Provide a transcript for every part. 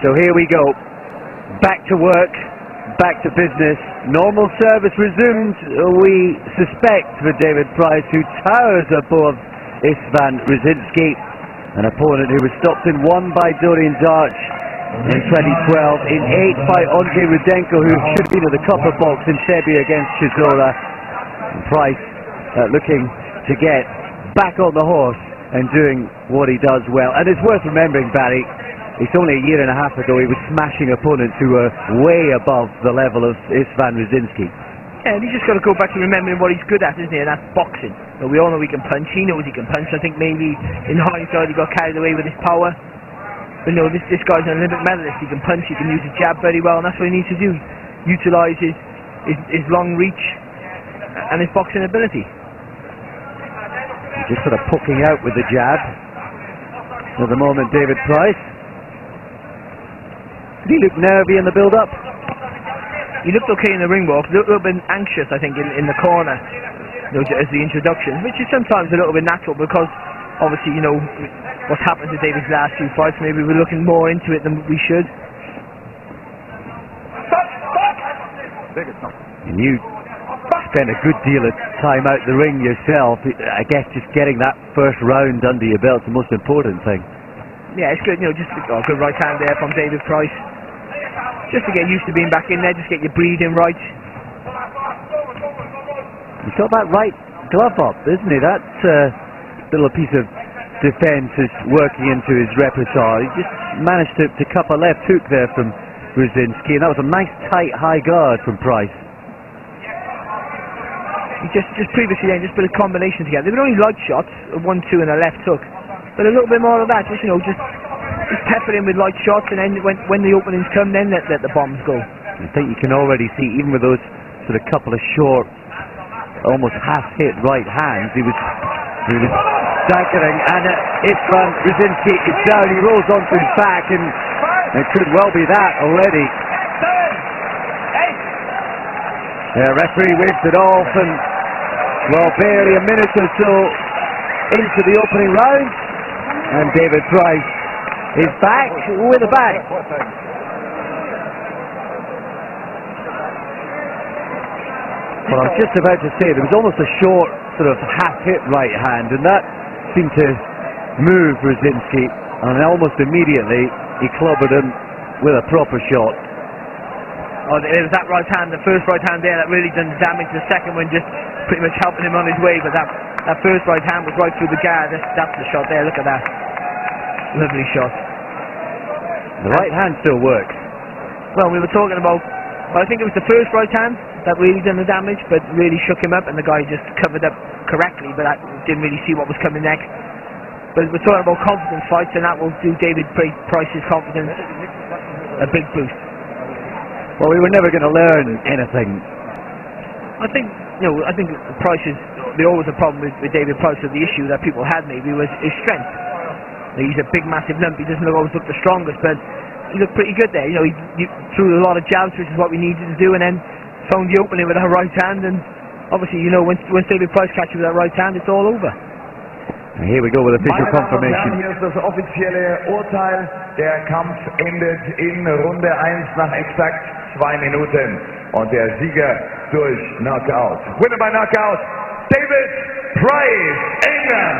So here we go, back to work, back to business. Normal service resumed, we suspect, for David Price, who towers above Istvan Ruzsinszky, an opponent who was stopped in 1 by Dorian Darch in 2012, in 8 by Andrei Rudenko, who should have been at the copper box in February against Chisora. Price looking to get back on the horse and doing what he does well. And it's worth remembering, Barry, it's only a year and a half ago he was smashing opponents who were way above the level of Istvan Ruzsinszky. Yeah, and he's just got to go back to remembering what he's good at, isn't he? And that's boxing. But we all know he can punch. He knows he can punch. I think maybe in hindsight he got carried away with his power. But no, this guy's an Olympic medalist. He can punch. He can use his jab very well, and that's what he needs to do. Utilise his long reach and his boxing ability. Just sort of poking out with the jab. At the moment, David Price. Did he look nervy in the build-up? He looked okay in the ring walk. A little bit anxious, I think, in the corner, you know, as the introduction, which is sometimes a little bit natural because, obviously, you know, what's happened to David's last few fights. Maybe we're looking more into it than we should. And you spent a good deal of time out the ring yourself. I guess just getting that first round under your belt is the most important thing. Yeah, it's good, you know, just a good right hand there from David Price. Just to get used to being back in there, just get your breathing right. He's got that right glove up, isn't he? That little piece of defence is working into his repertoire. He just managed to cup a left hook there from Ruzsinszky, and that was a nice tight high guard from Price. He just previously then just put a combination together. They were only light shots, a 1-2 and a left hook. But a little bit more of that, just, you know, just pepper in with light shots, and then when the openings come, then let the bombs go. I think you can already see, even with those sort of couple of short, almost half-hit right hands, he was staggering, and Istvan Ruzsinszky is down. He rolls onto his back, and it could well be that already. The referee waves it off, and well, barely a minute or so into the opening round, and David Price is back with a bang. Well, I was just about to say, there was almost a short sort of half-hit right hand, and that seemed to move Ruzsinszky, and almost immediately he clobbered him with a proper shot. Oh, it was that right hand, the first right hand there, that really done damage. The second one just pretty much helping him on his way, but that first right hand was right through the guard. That's the shot there, look at that. Lovely shot. The right hand still works. Well, we were talking about, I think it was the first right hand that really done the damage, but really shook him up, and the guy just covered up correctly, but I didn't really see what was coming next. But we're talking about confidence fights, and that will do David Price's confidence a big boost. Well, we were never going to learn anything. I think Price is, there always a problem with David Price, so the issue that people had maybe was his strength. He's a big, massive lump. He doesn't always look the strongest, but he looked pretty good there. You know, he threw a lot of jabs, which is what we needed to do, and then found the opening with that right hand. And obviously, you know, once David Price catches with that right hand, it's all over. And here we go with official confirmation. Hier ist das offizielle Urteil. Der Kampf endet in Runde 1 nach exakt 2 Minuten. Und der Sieger durch Knockout. Winner by Knockout, David Price, England.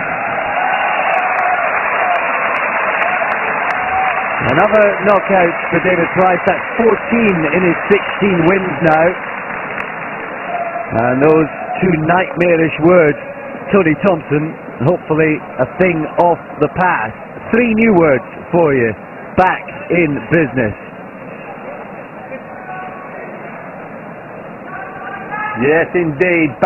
Another knockout for David Price. That's 14 in his 16 wins now. And those two nightmarish words, Tony Thompson, hopefully a thing of the past. 3 new words for you. Back in business. Yes, indeed. Back